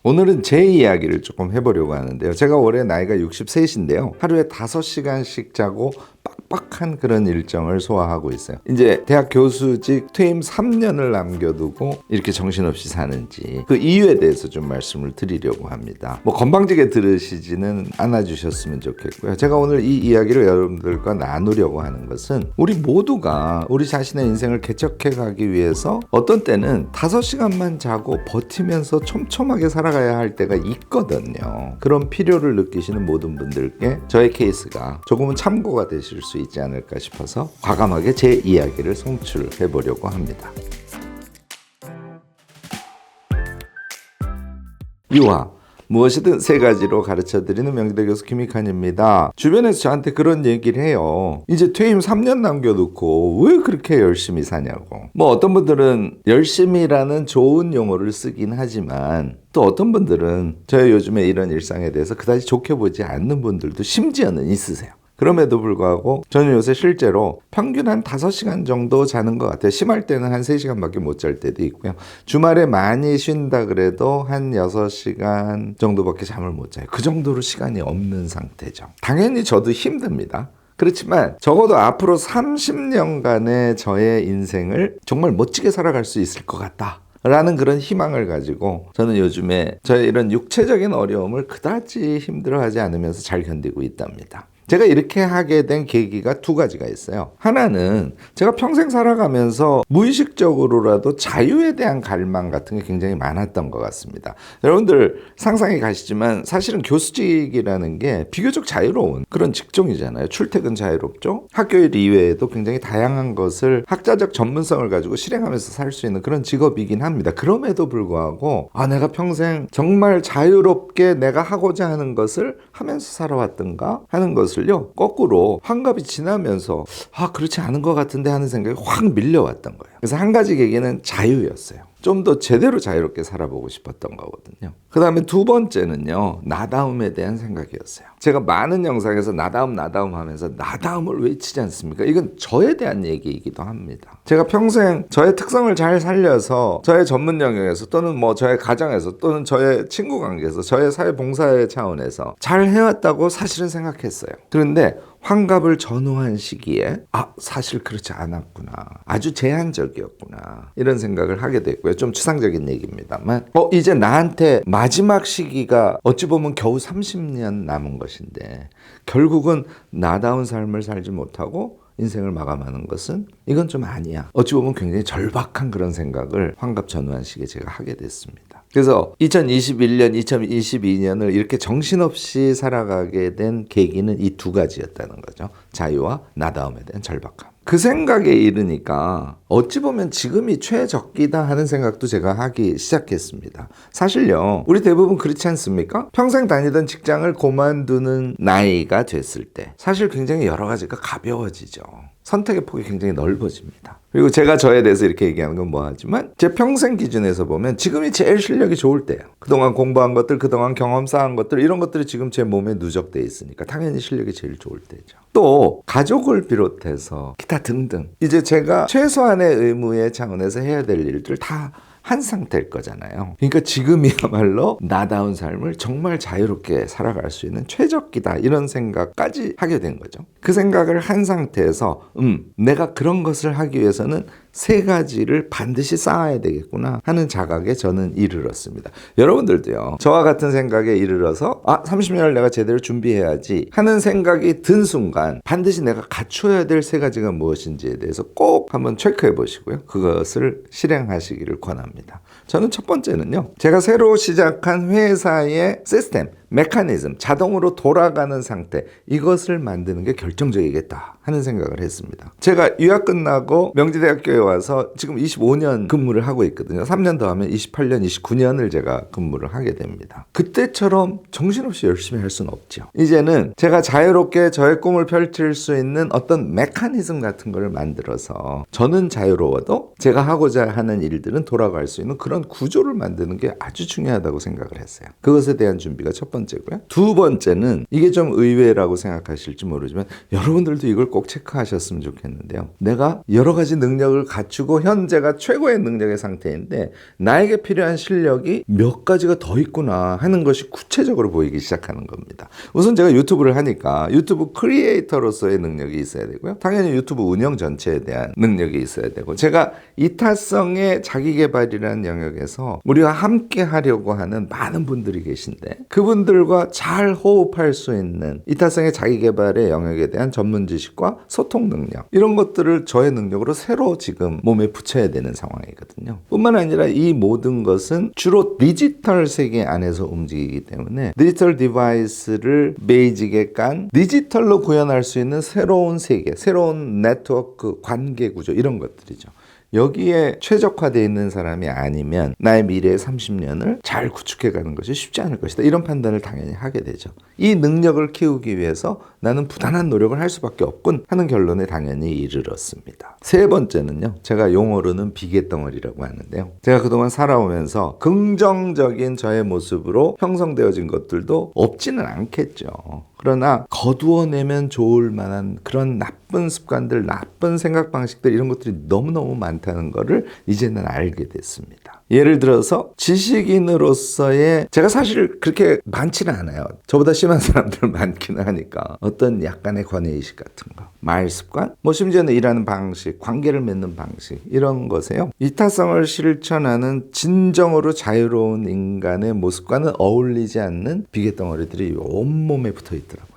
오늘은 제 이야기를 조금 해보려고 하는데요. 제가 올해 나이가 63인데요. 하루에 5시간씩 자고 빡빡한 그런 일정을 소화하고 있어요. 이제 대학 교수직 퇴임 3년을 남겨두고 이렇게 정신없이 사는지 그 이유에 대해서 좀 말씀을 드리려고 합니다. 뭐 건방지게 들으시지는 않아주셨으면 좋겠고요. 제가 오늘 이 이야기를 여러분들과 나누려고 하는 것은 우리 모두가 우리 자신의 인생을 개척해 가기 위해서 어떤 때는 5시간만 자고 버티면서 촘촘하게 살아가야 할 때가 있거든요. 그런 필요를 느끼시는 모든 분들께 저의 케이스가 조금은 참고가 되실 수 있지 않을까 싶어서 과감하게 제 이야기를 송출해 보려고 합니다. 유아 무엇이든 3가지로 가르쳐드리는 명지대 교수 김익환입니다. 주변에서 저한테 그런 얘기를 해요. 이제 퇴임 3년 남겨놓고 왜 그렇게 열심히 사냐고. 뭐 어떤 분들은 열심히라는 좋은 용어를 쓰긴 하지만 또 어떤 분들은 저의 요즘에 이런 일상에 대해서 그다지 좋게 보지 않는 분들도 심지어는 있으세요. 그럼에도 불구하고 저는 요새 실제로 평균 한 5시간 정도 자는 것 같아요. 심할 때는 한 3시간밖에 못 잘 때도 있고요. 주말에 많이 쉰다 그래도 한 6시간 정도밖에 잠을 못 자요. 그 정도로 시간이 없는 상태죠. 당연히 저도 힘듭니다. 그렇지만 적어도 앞으로 30년간의 저의 인생을 정말 멋지게 살아갈 수 있을 것 같다 라는 그런 희망을 가지고 저는 요즘에 저의 이런 육체적인 어려움을 그다지 힘들어하지 않으면서 잘 견디고 있답니다. 제가 이렇게 하게 된 계기가 2가지가 있어요. 하나는 제가 평생 살아가면서 무의식적으로라도 자유에 대한 갈망 같은 게 굉장히 많았던 것 같습니다. 여러분들 상상이 가시지만 사실은 교수직이라는 게 비교적 자유로운 그런 직종이잖아요. 출퇴근 자유롭죠. 학교일 이외에도 굉장히 다양한 것을 학자적 전문성을 가지고 실행하면서 살 수 있는 그런 직업이긴 합니다. 그럼에도 불구하고 내가 평생 정말 자유롭게 내가 하고자 하는 것을 하면서 살아왔던가 하는 것을 거꾸로 환갑이 지나면서 그렇지 않은 것 같은데 하는 생각이 확 밀려왔던 거예요. 그래서 한 가지 계기는 자유였어요. 좀 더 제대로 자유롭게 살아보고 싶었던 거거든요. 그 다음에 2번째는요, 나다움에 대한 생각이었어요. 제가 많은 영상에서 나다움 하면서 나다움을 외치지 않습니까? 이건 저에 대한 얘기이기도 합니다. 제가 평생 저의 특성을 잘 살려서 저의 전문 영역에서 또는 뭐 저의 가정에서 또는 저의 친구 관계에서 저의 사회 봉사의 차원에서 잘 해왔다고 사실은 생각했어요. 그런데 환갑을 전후한 시기에 사실 그렇지 않았구나. 아주 제한적이었구나. 이런 생각을 하게 됐고요. 좀 추상적인 얘기입니다만 이제 나한테 마지막 시기가 어찌 보면 겨우 30년 남은 것인데 결국은 나다운 삶을 살지 못하고 인생을 마감하는 것은 이건 좀 아니야. 어찌 보면 굉장히 절박한 그런 생각을 환갑 전후한 시기에 제가 하게 됐습니다. 그래서 2021년, 2022년을 이렇게 정신없이 살아가게 된 계기는 이 2가지였다는 거죠. 자유와 나다움에 대한 절박함. 그 생각에 이르니까 어찌 보면 지금이 최적기다 하는 생각도 제가 하기 시작했습니다. 사실요, 우리 대부분 그렇지 않습니까? 평생 다니던 직장을 그만두는 나이가 됐을 때 사실 굉장히 여러 가지가 가벼워지죠. 선택의 폭이 굉장히 넓어집니다. 그리고 제가 저에 대해서 이렇게 얘기하는 건 뭐하지만 제 평생 기준에서 보면 지금이 제일 실력이 좋을 때예요. 그동안 공부한 것들, 그동안 경험 쌓은 것들, 이런 것들이 지금 제 몸에 누적돼 있으니까 당연히 실력이 제일 좋을 때죠. 또 가족을 비롯해서 기타 등등 이제 제가 최소한의 의무의 차원에서 해야 될 일들 다 한 상태일 거잖아요. 그러니까 지금이야말로 나다운 삶을 정말 자유롭게 살아갈 수 있는 최적기다 이런 생각까지 하게 된 거죠. 그 생각을 한 상태에서 내가 그런 것을 하기 위해서는 3가지를 반드시 쌓아야 되겠구나 하는 자각에 저는 이르렀습니다. 여러분들도요, 저와 같은 생각에 이르러서 30년을 내가 제대로 준비해야지 하는 생각이 든 순간 반드시 내가 갖춰야 될 3가지가 무엇인지에 대해서 꼭 한번 체크해 보시고요. 그것을 실행하시기를 권합니다. 저는 첫 번째는요, 제가 새로 시작한 회사의 시스템, 메커니즘, 자동으로 돌아가는 상태, 이것을 만드는 게 결정적이겠다 하는 생각을 했습니다. 제가 유학 끝나고 명지대학교에 와서 지금 25년 근무를 하고 있거든요. 3년 더 하면 28년, 29년을 제가 근무를 하게 됩니다. 그때처럼 정신없이 열심히 할 수는 없죠. 이제는 제가 자유롭게 저의 꿈을 펼칠 수 있는 어떤 메커니즘 같은 걸 만들어서 저는 자유로워도 제가 하고자 하는 일들은 돌아갈 수 있는 그런 구조를 만드는 게 아주 중요하다고 생각을 했어요. 그것에 대한 준비가 첫 번째 번째고요. 두 번째는 이게 좀 의외라고 생각하실지 모르지만 여러분들도 이걸 꼭 체크하셨으면 좋겠는데요. 내가 여러 가지 능력을 갖추고 현재가 최고의 능력의 상태인데 나에게 필요한 실력이 몇 가지가 더 있구나 하는 것이 구체적으로 보이기 시작하는 겁니다. 우선 제가 유튜브를 하니까 유튜브 크리에이터로서의 능력이 있어야 되고요. 당연히 유튜브 운영 전체에 대한 능력이 있어야 되고, 제가 이타성의 자기개발이라는 영역에서 우리가 함께 하려고 하는 많은 분들이 계신데 그분들과 잘 호흡할 수 있는 이타성의 자기개발의 영역에 대한 전문 지식과 소통 능력, 이런 것들을 저의 능력으로 새로 지금 몸에 붙여야 되는 상황이거든요. 뿐만 아니라 이 모든 것은 주로 디지털 세계 안에서 움직이기 때문에 디지털 디바이스를 베이직에 깐 디지털로 구현할 수 있는 새로운 세계, 새로운 네트워크 관계 구조, 이런 것들이죠. 여기에 최적화되어 있는 사람이 아니면 나의 미래의 30년을 잘 구축해가는 것이 쉽지 않을 것이다, 이런 판단을 당연히 하게 되죠. 이 능력을 키우기 위해서 나는 부단한 노력을 할 수밖에 없군 하는 결론에 당연히 이르렀습니다. 세 번째는요, 제가 용어로는 비계덩어리라고 하는데요, 제가 그동안 살아오면서 긍정적인 저의 모습으로 형성되어진 것들도 없지는 않겠죠. 그러나 거두어내면 좋을 만한 그런 나쁜 습관들, 나쁜 생각 방식들, 이런 것들이 너무너무 많다는 거를 이제는 알게 됐습니다. 예를 들어서 지식인으로서의, 제가 사실 그렇게 많지는 않아요. 저보다 심한 사람들 많기는 하니까 어떤 약간의 권위의식 같은 거, 말 습관, 심지어는 일하는 방식, 관계를 맺는 방식, 이런 것에요, 이타성을 실천하는 진정으로 자유로운 인간의 모습과는 어울리지 않는 비계덩어리들이 온몸에 붙어 있더라고요.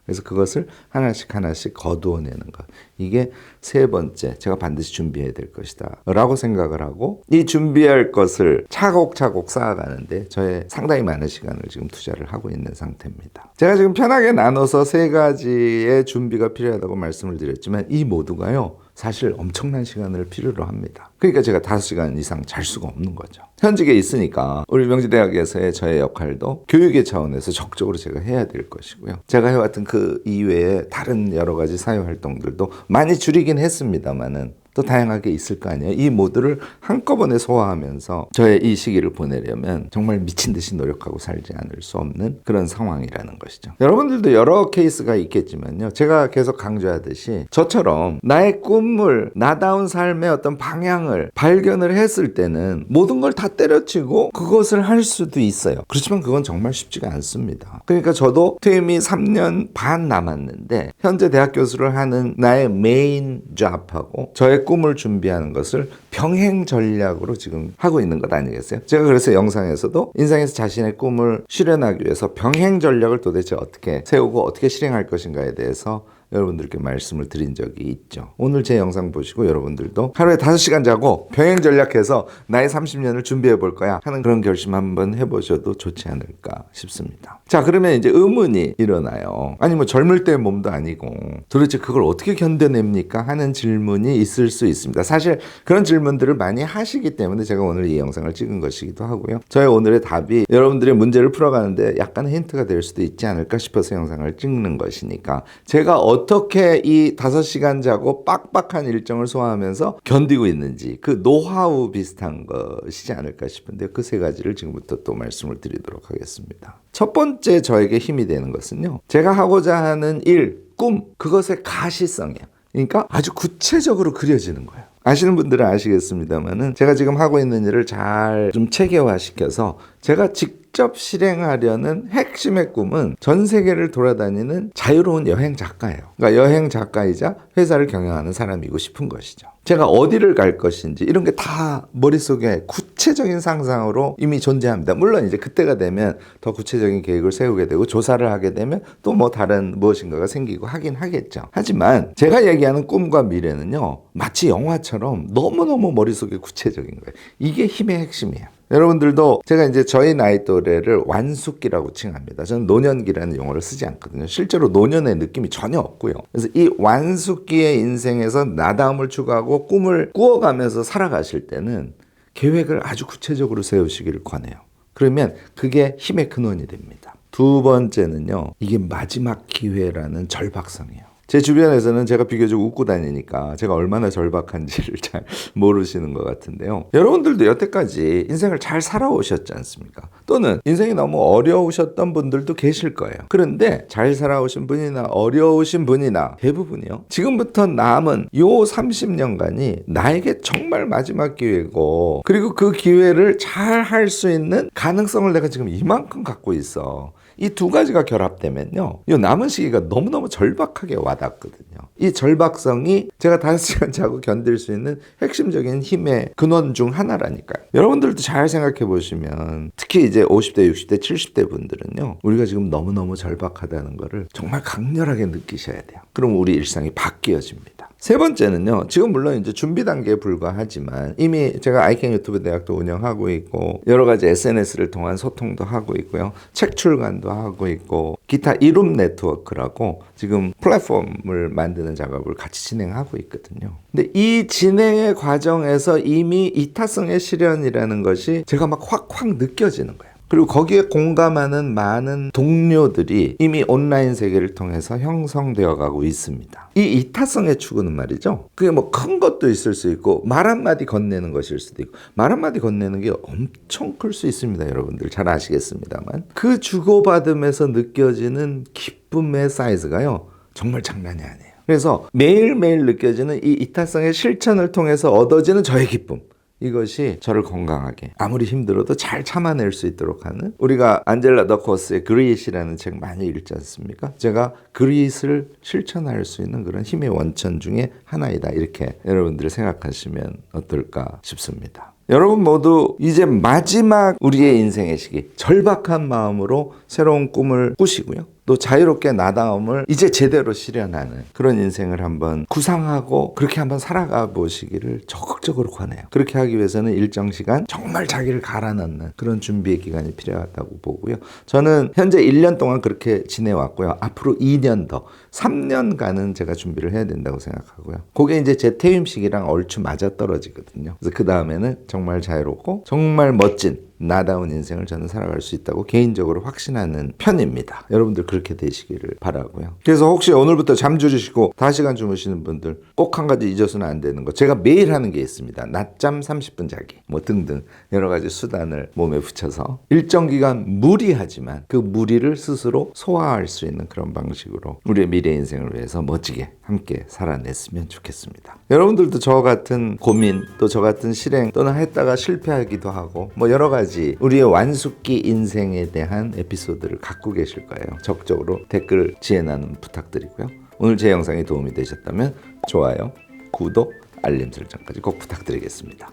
그래서 그것을 하나씩 거두어내는 것, 이게 세 번째, 제가 반드시 준비해야 될 것이다 라고 생각을 하고, 이 준비할 것을 차곡차곡 쌓아가는데 저의 상당히 많은 시간을 지금 투자를 하고 있는 상태입니다. 제가 지금 편하게 나눠서 세 가지의 준비가 필요하다고 말씀을 드렸지만 이 모두가요, 사실 엄청난 시간을 필요로 합니다. 그러니까 제가 5시간 이상 잘 수가 없는 거죠. 현직에 있으니까 우리 명지대학에서의 저의 역할도 교육의 차원에서 적극적으로 제가 해야 될 것이고요. 제가 해왔던 그 이외에 다른 여러 가지 사회활동들도 많이 줄이긴 했습니다만은 또 다양하게 있을 거 아니에요. 이 모두를 한꺼번에 소화하면서 저의 이 시기를 보내려면 정말 미친 듯이 노력하고 살지 않을 수 없는 그런 상황이라는 것이죠. 여러분들도 여러 케이스가 있겠지만요, 제가 계속 강조하듯이 저처럼 나의 꿈을, 나다운 삶의 어떤 방향을 발견을 했을 때는 모든 걸 다 때려치고 그것을 할 수도 있어요. 그렇지만 그건 정말 쉽지가 않습니다. 그러니까 저도 퇴임이 3년 반 남았는데 현재 대학 교수를 하는 나의 메인 잡하고 저의 꿈을 준비하는 것을 병행 전략으로 지금 하고 있는 것 아니겠어요? 제가 그래서 영상에서도 인생에서 자신의 꿈을 실현하기 위해서 병행 전략을 도대체 어떻게 세우고 어떻게 실행할 것인가에 대해서 여러분들께 말씀을 드린 적이 있죠. 오늘 제 영상 보시고 여러분들도 하루에 5시간 자고 병행 전략해서 나의 30년을 준비해 볼 거야 하는 그런 결심 한번 해보셔도 좋지 않을까 싶습니다. 자, 그러면 이제 의문이 일어나요. 아니 젊을 때의 몸도 아니고 도대체 그걸 어떻게 견뎌냅니까? 하는 질문이 있을 수 있습니다. 사실 그런 질문들을 많이 하시기 때문에 제가 오늘 이 영상을 찍은 것이기도 하고요. 저의 오늘의 답이 여러분들의 문제를 풀어가는데 약간의 힌트가 될 수도 있지 않을까 싶어서 영상을 찍는 것이니까, 제가 어떻게 이 5시간 자고 빡빡한 일정을 소화하면서 견디고 있는지 그 노하우 비슷한 것이지 않을까 싶은데, 그 세 가지를 지금부터 또 말씀을 드리도록 하겠습니다. 첫 번째 저에게 힘이 되는 것은요, 제가 하고자 하는 일, 꿈, 그것의 가시성이에요. 그러니까 아주 구체적으로 그려지는 거예요. 아시는 분들은 아시겠습니다만은 제가 지금 하고 있는 일을 잘 좀 체계화시켜서 제가 직접 실행하려는 핵심의 꿈은 전 세계를 돌아다니는 자유로운 여행 작가예요. 그러니까 여행 작가이자 회사를 경영하는 사람이고 싶은 것이죠. 제가 어디를 갈 것인지 이런 게 다 머릿속에 구체적인 상상으로 이미 존재합니다. 물론 이제 그때가 되면 더 구체적인 계획을 세우게 되고 조사를 하게 되면 또 다른 무엇인가가 생기고 하긴 하겠죠. 하지만 제가 얘기하는 꿈과 미래는요, 마치 영화처럼 너무너무 머릿속에 구체적인 거예요. 이게 힘의 핵심이에요. 여러분들도 제가 이제 저희 나이 또래를 완숙기라고 칭합니다. 저는 노년기라는 용어를 쓰지 않거든요. 실제로 노년의 느낌이 전혀 없고요. 그래서 이 완숙기의 인생에서 나다움을 추구하고 꿈을 꾸어가면서 살아가실 때는 계획을 아주 구체적으로 세우시기를 권해요. 그러면 그게 힘의 근원이 됩니다. 두 번째는요, 이게 마지막 기회라는 절박성이에요. 제 주변에서는 제가 비교적 웃고 다니니까 제가 얼마나 절박한지를 잘 모르시는 것 같은데요. 여러분들도 여태까지 인생을 잘 살아오셨지 않습니까? 또는 인생이 너무 어려우셨던 분들도 계실 거예요. 그런데 잘 살아오신 분이나 어려우신 분이나 대부분이요, 지금부터 남은 요 30년간이 나에게 정말 마지막 기회고, 그리고 그 기회를 잘 할 수 있는 가능성을 내가 지금 이만큼 갖고 있어. 이 두 가지가 결합되면요, 이 남은 시기가 너무너무 절박하게 와닿거든요. 이 절박성이 제가 5시간 자고 견딜 수 있는 핵심적인 힘의 근원 중 하나라니까요. 여러분들도 잘 생각해 보시면, 특히 이제 50대, 60대, 70대 분들은요, 우리가 지금 너무너무 절박하다는 거를 정말 강렬하게 느끼셔야 돼요. 그럼 우리 일상이 바뀌어집니다. 세 번째는요, 지금 물론 이제 준비 단계에 불과하지만 이미 제가 아이캔 유튜브 대학도 운영하고 있고, 여러 가지 SNS를 통한 소통도 하고 있고요, 책 출간도 하고 있고, 기타 이룸 네트워크라고 지금 플랫폼을 만드는 작업을 같이 진행하고 있거든요. 근데 이 진행의 과정에서 이미 이타성의 실현이라는 것이 제가 막 확확 느껴지는 거예요. 그리고 거기에 공감하는 많은 동료들이 이미 온라인 세계를 통해서 형성되어 가고 있습니다. 이 이타성의 추구는 말이죠, 그게 뭐 큰 것도 있을 수 있고 말 한마디 건네는 것일 수도 있고, 말 한마디 건네는 게 엄청 클 수 있습니다. 여러분들 잘 아시겠습니다만, 그 주고받음에서 느껴지는 기쁨의 사이즈가요, 정말 장난이 아니에요. 그래서 매일매일 느껴지는 이 이타성의 실천을 통해서 얻어지는 저의 기쁨, 이것이 저를 건강하게, 아무리 힘들어도 잘 참아낼 수 있도록 하는, 우리가 안젤라 더커스의 그릿이라는 책 많이 읽지 않습니까? 제가 그릿을 실천할 수 있는 그런 힘의 원천 중에 하나이다, 이렇게 여러분들이 생각하시면 어떨까 싶습니다. 여러분 모두 이제 마지막 우리의 인생의 시기, 절박한 마음으로 새로운 꿈을 꾸시고요, 또 자유롭게 나다움을 이제 제대로 실현하는 그런 인생을 한번 구상하고 그렇게 한번 살아가 보시기를 적극적으로 권해요. 그렇게 하기 위해서는 일정 시간 정말 자기를 갈아넣는 그런 준비의 기간이 필요하다고 보고요. 저는 현재 1년 동안 그렇게 지내왔고요. 앞으로 2년 더, 3년간은 제가 준비를 해야 된다고 생각하고요. 그게 이제 제 퇴임 시기랑 얼추 맞아떨어지거든요. 그래서 그 다음에는 정말 자유롭고 정말 멋진 나다운 인생을 저는 살아갈 수 있다고 개인적으로 확신하는 편입니다. 여러분들 그렇게 되시기를 바라고요. 그래서 혹시 오늘부터 잠 줄이시고 5시간 주무시는 분들 꼭 한 가지 잊어서는 안 되는 거, 제가 매일 하는 게 있습니다. 낮잠 30분 자기, 뭐 등등 여러 가지 수단을 몸에 붙여서 일정 기간 무리하지만 그 무리를 스스로 소화할 수 있는 그런 방식으로 우리의 미래 인생을 위해서 멋지게 함께 살아냈으면 좋겠습니다. 여러분들도 저 같은 고민, 또 저 같은 실행, 또는 했다가 실패하기도 하고, 뭐 여러 가지 우리의 완숙기 인생에 대한 에피소드를 갖고 계실 거예요. 적극적으로 댓글 지혜 나눔 부탁드리고요. 오늘 제 영상이 도움이 되셨다면 좋아요, 구독, 알림 설정까지 꼭 부탁드리겠습니다.